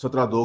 17(2)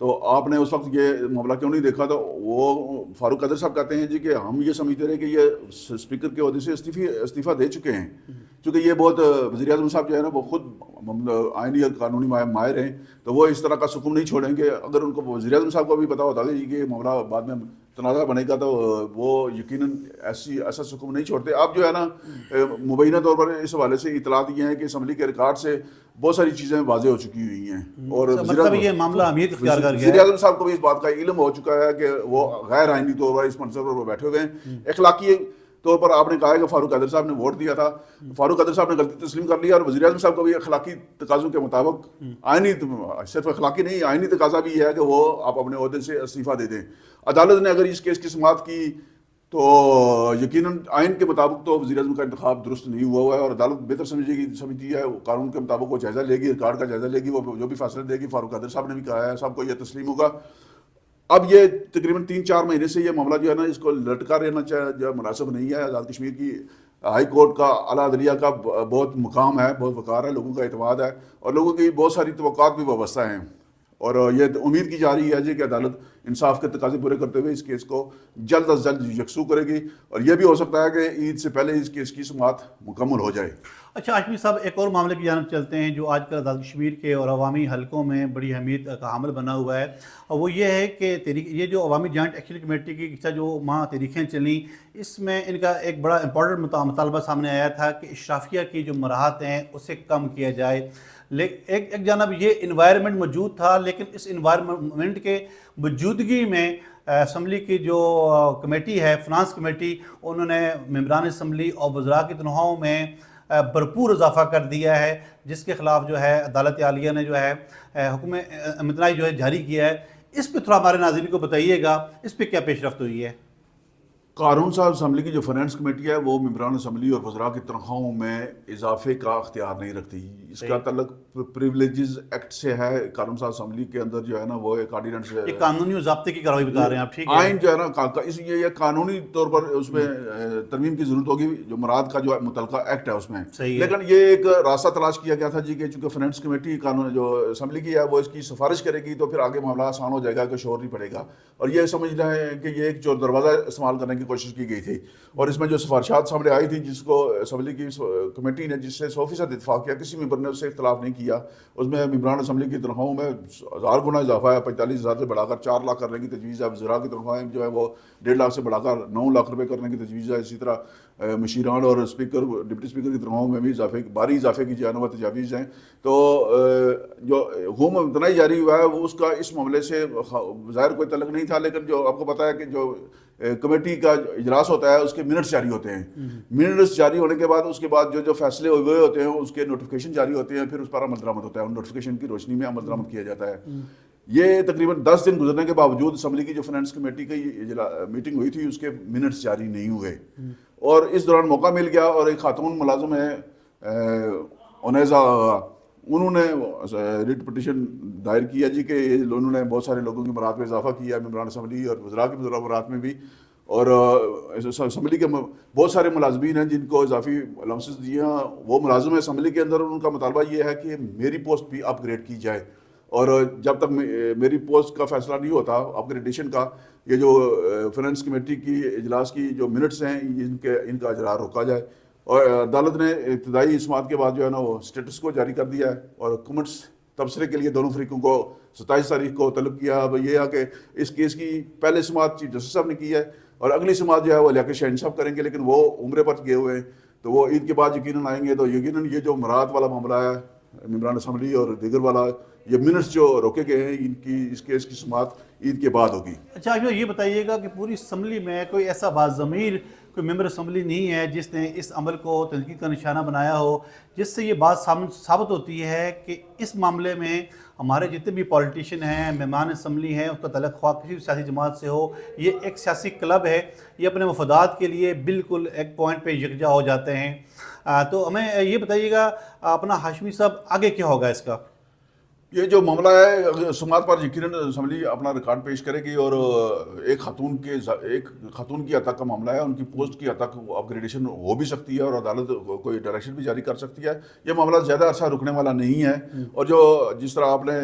تو آپ نے اس وقت یہ معاملہ کیوں نہیں دیکھا؟ تو وہ فاروق قادر صاحب کہتے ہیں جی کہ ہم یہ سمجھتے رہے کہ یہ اسپیکر کے عہدے سے استعفیٰ دے چکے ہیں، چونکہ یہ بہت وزیر اعظم صاحب جو ہے نا وہ خود آئینی اور قانونی ماہر ہیں، تو وہ اس طرح کا سکون نہیں چھوڑیں گے۔ اگر ان کو وزیر اعظم صاحب کو بھی پتا ہوتا جی کہ یہ معاملہ بعد میں تنازع بنے گا تو وہ یقیناً ایسا سکون نہیں چھوڑتے۔ اب جو ہے نا مبینہ طور پر اس حوالے سے اطلاعات یہ ہیں کہ اسمبلی کے ریکارڈ سے بہت ساری چیزیں واضح ہو چکی ہوئی ہیں، اور مطلب یہ معاملہ اہمیت اختیار کر گیا وزیر اعظم صاحب کو بھی اس بات کا علم ہو چکا ہے کہ وہ غیر آئینی طور پر اس منصب پر بیٹھے ہوئے ہیں۔ اخلاقی طور پر آپ نے کہا ہے کہ فاروق قادر صاحب نے ووٹ دیا تھا، فاروق قادر صاحب نے غلطی تسلیم کر لیا، اور وزیر اعظم صاحب کو بھی اخلاقی تقاضوں کے مطابق آئینی، صرف اخلاقی نہیں آئینی تقاضا بھی یہ ہے کہ وہ آپ اپنے عہدے سے استعفیٰ دے دیں۔ عدالت نے اگر اس کیس کی سماعت کی تو یقیناً آئین کے مطابق تو وزیر اعظم کا انتخاب درست نہیں ہوا ہے، اور عدالت بہتر سمجھتی ہے، قانون کے مطابق وہ جائزہ لے گی، ریکارڈ کا جائزہ لے گی، وہ جو بھی فیصلہ دے گی۔ فاروق قادر صاحب نے بھی کہا ہے، سب کو یہ تسلیم ہوگا۔ اب یہ تقریباً 3-4 مہینے سے یہ معاملہ جو ہے نا اس کو لٹکا رہنا جو مناسب نہیں ہے۔ آزاد کشمیر کی ہائی کورٹ کا، اعلیٰ عدلیہ کا بہت مقام ہے، بہت وقار ہے، لوگوں کا اعتماد ہے، اور لوگوں کی بہت ساری توقعات بھی وابستہ ہیں، اور یہ امید کی جا رہی ہے جی کہ عدالت انصاف کے تقاضے پورے کرتے ہوئے اس کیس کو جلد از جلد یکسو کرے گی، اور یہ بھی ہو سکتا ہے کہ عید سے پہلے اس کیس کی سماعت مکمل ہو جائے۔ اچھا ہاشمی صاحب، ایک اور معاملے کی جانب چلتے ہیں جو آج کل آزاد کشمیر کے اور عوامی حلقوں میں بڑی اہمیت کا حامل بنا ہوا ہے، اور وہ یہ ہے کہ یہ جو عوامی جوائنٹ ایکشن کمیٹی کی جو ماہ تحریکیں چلیں، اس میں ان کا ایک بڑا امپورٹنٹ مطالبہ سامنے آیا تھا کہ اشرافیہ کی جو مراحت ہیں اسے کم کیا جائے۔ ایک جانب یہ انوائرمنٹ موجود تھا، لیکن اس انوائرمنٹ کے موجودگی میں اسمبلی کی جو کمیٹی ہے، فنانس کمیٹی، انہوں نے ممبران اسمبلی اور وزراء کی تنخواہوں میں بھرپور اضافہ کر دیا ہے، جس کے خلاف جو ہے عدالت عالیہ نے جو ہے حکم امتناعی جو ہے جاری کیا ہے۔ اس پہ تھوڑا ہمارے ناظرین کو بتائیے گا، اس پہ کیا پیش رفت ہوئی ہے؟ قانون صاحب، اسمبلی کی جو فنانس کمیٹی ہے وہ ممبران اسمبلی اور وزراء کی تنخواہوں میں اضافے کا اختیار نہیں رکھتی۔ اس کا تعلق پریولیجز ایکٹ سے ہے۔ قانون صاحب اسمبلی کے اندر جو ہے نا وہ ایک آرڈیننس، یہ قانونی و ضابطے کی کارروائی بتا رہے ہیں آپ، ٹھیک ہے؟ آئین جو ہے نا اس لیے یہ قانونی طور پر اس میں ترمیم کی ضرورت ہوگی، جو مراد کا جو متعلقہ ایکٹ ہے اس میں، لیکن یہ ایک راستہ تلاش کیا گیا تھا جی کہ چونکہ فنانس کمیٹی قانون جو اسمبلی کی ہے وہ اس کی سفارش کرے گی تو پھر آگے معاملہ آسان ہو جائے گا کہ شور نہیں پڑے گا، اور یہ سمجھ رہے ہیں کہ یہ ایک چور دروازہ استعمال کرنے کی کوشش کی گئی تھی، اور اس میں جو سفارشات سامنے آئی تھی جس کو اسمبلی کی کمیٹی نے جس سے 100% اتفاق کیا، کسی ممبر نے اس سے اختلاف نہیں کیا، اس میں ممبران اسمبلی کی تنخواہوں میں 1000 گنا اضافہ ہے، 45,000 سے بڑھا کر 4 لاکھ کرنے کی تجویز ہے، وزراء کی تنخواہیں جو ہے وہ 1.5 لاکھ سے بڑھا کر 9 لاکھ روپے کرنے کی تجویز ہے، اسی طرح مشیران اور اسپیکر، ڈپٹی اسپیکر کی تنخواہوں میں بھی بھاری اضافے کی جانب تجاویز ہیں۔ تو جو حکم امتناعی جاری ہوا ہے وہ اس کا اس معاملے سے ظاہر کوئی تعلق نہیں تھا، لیکن جو آپ کو پتہ ہے کہ جو کمیٹی کا اجلاس ہوتا ہے اس کے منٹس جاری ہوتے ہیں، منٹس جاری ہونے کے بعد اس کے بعد جو فیصلے ہوئے ہوتے ہیں اس کے نوٹیفیکیشن جاری ہوتے ہیں، پھر اس پر عمل درآمد ہوتا ہے، ان نوٹیفیکیشن کی روشنی میں عمل درآمد کیا جاتا ہے۔ یہ تقریباً 10 دن گزرنے کے باوجود اسمبلی کی جو فنانس کمیٹی کی میٹنگ ہوئی تھی اس کے منٹس جاری نہیں ہوئے، اور اس دوران موقع مل گیا، اور ایک خاتون ملازم ہے انیزا، انہوں نے ریٹ پٹیشن دائر کیا جی کہ انہوں نے بہت سارے لوگوں کی برات میں اضافہ کیا، ممبران اسمبلی اور وزراء کی برات میں بھی، اور اسمبلی کے بہت سارے ملازمین ہیں جن کو اضافی الاؤنسز دیے ہیں، وہ ملازم ہیں اسمبلی کے اندر، ان کا مطالبہ یہ ہے کہ میری پوسٹ بھی اپ گریڈ کی جائے، اور جب تک میری پوسٹ کا فیصلہ نہیں ہوتا اپ گریڈیشن کا، یہ جو فنانس کمیٹی کی اجلاس کی جو منٹس ہیں ان کا اجرا روکا جائے۔ اور عدالت نے ابتدائی سماعت کے بعد جو ہے نا وہ اسٹیٹس کو جاری کر دیا ہے، اور کمنٹس تبصرے کے لیے دونوں فریقوں کو 27 تاریخ کو طلب کیا۔ اب یہ ہے کہ اس کیس کی پہلے سماعت چیف جسٹس صاحب نے کی ہے، اور اگلی سماعت جو ہے وہ علیحدہ شاہین صاحب کریں گے، لیکن وہ عمرے پر گئے ہوئے ہیں تو وہ عید کے بعد یقیناً آئیں گے، تو یقیناً یہ جو مراد والا معاملہ ہے ممبران اسمبلی اور دیگر والا، یہ منٹس جو روکے گئے ہیں ان کی اس کیس کی سماعت عید کے بعد ہوگی۔ اچھا آپ یہ بتائیے گا کہ پوری اسمبلی میں کوئی ایسا باضمیر کوئی ممبر اسمبلی نہیں ہے جس نے اس عمل کو تنقید کا نشانہ بنایا ہو، جس سے یہ بات ثابت ہوتی ہے کہ اس معاملے میں ہمارے جتنے بھی پولیٹیشین ہیں، مہمان اسمبلی ہیں، اس کا تعلق خواہ کسی بھی سیاسی جماعت سے ہو، یہ ایک سیاسی کلب ہے، یہ اپنے مفادات کے لیے بالکل ایک پوائنٹ پہ یکجا ہو جاتے ہیں۔ تو ہمیں یہ بتائیے گا اپنا ہاشمی صاحب، آگے کیا ہوگا اس کا؟ یہ جو معاملہ ہے سماعت پر یقیناً اسمبلی اپنا ریکارڈ پیش کرے گی اور ایک خاتون کی حد تک کا معاملہ ہے، ان کی پوسٹ کی حد تک اپ گریڈیشن ہو بھی سکتی ہے اور عدالت کوئی ڈائریکشن بھی جاری کر سکتی ہے. یہ معاملہ زیادہ عرصہ رکنے والا نہیں ہے. اور جو جس طرح آپ نے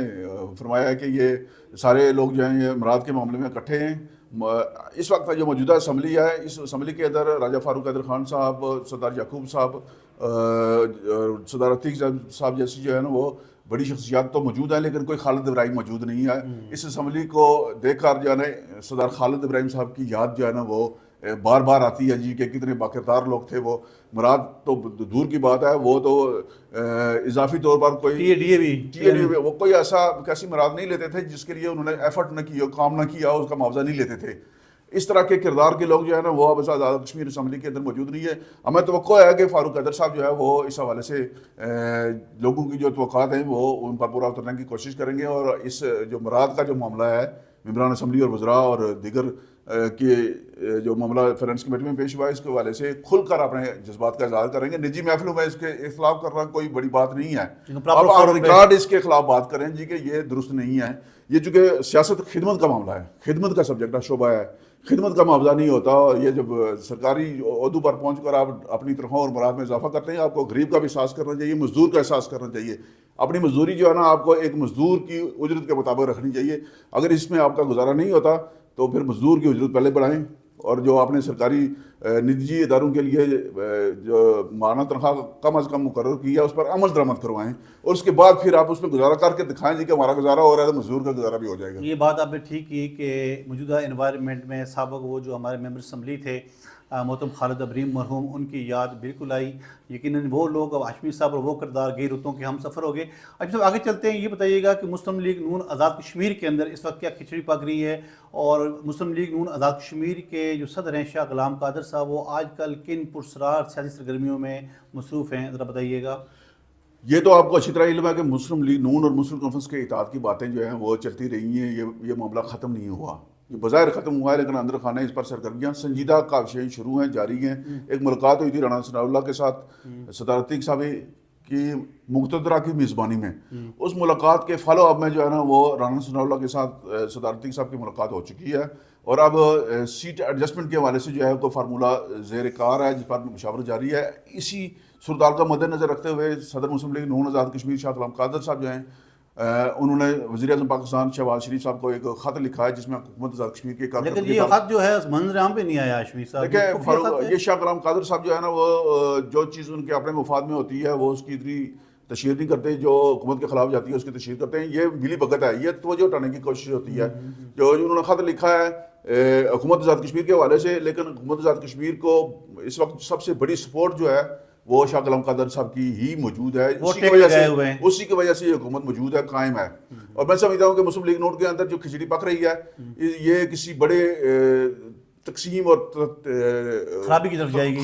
فرمایا ہے کہ یہ سارے لوگ جو ہیں یہ مراد کے معاملے میں اکٹھے ہیں. اس وقت جو موجودہ اسمبلی ہے، اس اسمبلی کے اندر راجہ فاروق حیدر خان صاحب، سردار یعقوب صاحب، سردار عتیق صاحب جیسی جو ہے نا وہ بڑی شخصیات تو موجود ہیں، لیکن کوئی خالد ابراہیم موجود نہیں ہے. اس اسمبلی کو دیکھ کر جو ہے نا سردار خالد ابراہیم صاحب کی یاد جو ہے نا وہ بار بار آتی ہے جی کہ کتنے باکردار لوگ تھے. وہ مراد تو دور کی بات ہے، وہ تو اضافی طور پر کوئی ٹی اے ڈی وہ کوئی ایسی مراد نہیں لیتے تھے جس کے لیے انہوں نے ایفرٹ نہ کیا، کام نہ کیا، اس کا معاوضہ نہیں لیتے تھے. اس طرح کے کردار کے لوگ جو ہے نا وہ اب آزاد کشمیر اسمبلی کے اندر موجود نہیں ہے. ہمیں توقع ہے کہ فاروق حیدر صاحب جو ہے وہ اس حوالے سے لوگوں کی جو توقعات ہیں وہ ان پر پورا اترنے کی کوشش کریں گے. اور اس جو مراد کا جو معاملہ ہے ممبران اسمبلی اور وزراء اور دیگر کے جو معاملہ فائنانس کمیٹی میں پیش ہوا ہے، اس کے حوالے سے کھل کر اپنے جذبات کا اظہار کریں گے. نجی محفلوں میں اس کے اختلاف کرنا کوئی بڑی بات نہیں ہے. آپ ریکارڈ اس کے خلاف بات کریں جی کہ یہ درست نہیں ہے. یہ چونکہ سیاست خدمت کا معاملہ ہے، خدمت کا سبجیکٹ شعبہ ہے، خدمت کا معاوضہ نہیں ہوتا. یہ جب سرکاری عہدوں پر پہنچ کر آپ اپنی تنخواہ اور مراد میں اضافہ کرتے ہیں، آپ کو غریب کا بھی احساس کرنا چاہیے، مزدور کا احساس کرنا چاہیے. اپنی مزدوری جو ہے نا آپ کو ایک مزدور کی اجرت کے مطابق رکھنی چاہیے. اگر اس میں آپ کا گزارا نہیں ہوتا تو پھر مزدور کی اجرت پہلے بڑھائیں، اور جو آپ نے سرکاری نجی اداروں کے لیے جو ماہانہ تنخواہ کم از کم مقرر کی ہے اس پر عمل درآمد کروائیں، اور اس کے بعد پھر آپ اس میں گزارا کر کے دکھائیں جی کہ ہمارا گزارا ہو رہا ہے تو مزدور کا گزارا بھی ہو جائے گا. یہ بات آپ نے ٹھیک کی کہ موجودہ انوائرمنٹ میں سابق وہ جو ہمارے ممبر اسمبلی تھے محترم خالد ابراہیم مرحوم، ان کی یاد بالکل آئی. یقیناً وہ لوگ اب ہاشمی صاحب اور وہ کردار گئی رتوں کے ہم سفر ہو گئے. اب جب آگے چلتے ہیں، یہ بتائیے گا کہ مسلم لیگ نون آزاد کشمیر کے اندر اس وقت کیا کھچڑی پک رہی ہے، اور مسلم لیگ نون آزاد کشمیر کے جو صدر ہیں شاہ غلام قادر صاحب وہ آج کل کن پرسرار سیاسی سرگرمیوں میں مصروف ہیں، ذرا بتائیے گا. یہ تو آپ کو اچھی طرح علم ہے کہ مسلم لیگ نون اور مسلم کانفرنس کے اتحاد کی باتیں جو ہیں وہ چلتی رہی ہیں. یہ معاملہ ختم نہیں ہوا، یہ بظاہر ختم ہوا ہے، لیکن اندر خانہ اس پر سرگرمیاں سنجیدہ کاوشیں شروع ہیں، جاری ہیں. ایک ملاقات ہوئی تھی رانا ثناء اللہ کے ساتھ سردار عتیق صاحب کی مقتدرہ کی میزبانی میں. اس ملاقات کے فالو اپ میں جو ہے نا وہ رانا ثناء اللہ کے ساتھ سردار عتیق صاحب کی ملاقات ہو چکی ہے، اور اب سیٹ ایڈجسٹمنٹ کے حوالے سے جو ہے تو فارمولہ زیر کار ہے جس پر مشاورت جاری ہے. اسی صورتحال کا مد نظر رکھتے ہوئے صدر مسلم لیگ نون آزاد کشمیر شاہ غلام قادر صاحب جو ہیں انہوں نے وزیر اعظم پاکستان شہباز شریف صاحب کو ایک خط لکھا ہے جس میں حکومت آزاد کشمیر کے لیکن یہ خط جو ہے منظر عام پہ نہیں آیا ہاشمی صاحب. دیکھیں یہ شاہ غلام قادر صاحب جو ہے نا وہ جو چیز ان کے اپنے مفاد میں ہوتی ہے وہ اس کی اتنی تشہیر نہیں کرتے، جو حکومت کے خلاف جاتی ہے اس کی تشہیر کرتے ہیں. یہ ملی بھگت ہے، یہ توجہ اٹھانے کی کوشش ہوتی ہے. جو انہوں نے خط لکھا ہے حکومت آزاد کشمیر کے حوالے سے، لیکن حکومت آزاد کشمیر کو اس وقت سب سے بڑی سپورٹ جو ہے وہ شاہ غلام قادر صاحب کی ہی موجود ہے. اسی کی وجہ سے یہ حکومت موجود ہے، قائم ہے. اور میں سمجھتا ہوں کہ مسلم لیگ نون کے اندر جو کھچڑی پک رہی ہے یہ کسی بڑے تقسیم اور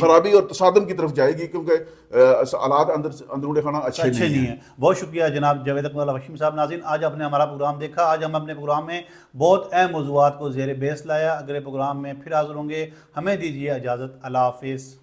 خرابی اور تصادم کی طرف جائے گی، کیونکہ حالات اندرون خانہ اچھے نہیں ہیں. بہت شکریہ جناب جاوید اقبال ہاشمی صاحب. ناظرین آج آپ نے ہمارا پروگرام دیکھا. آج ہم اپنے پروگرام میں بہت اہم موضوعات کو زیر بحث لایا. اگلے پروگرام میں پھر حاضر ہوں گے. ہمیں دیجیے اجازت. اللہ حافظ.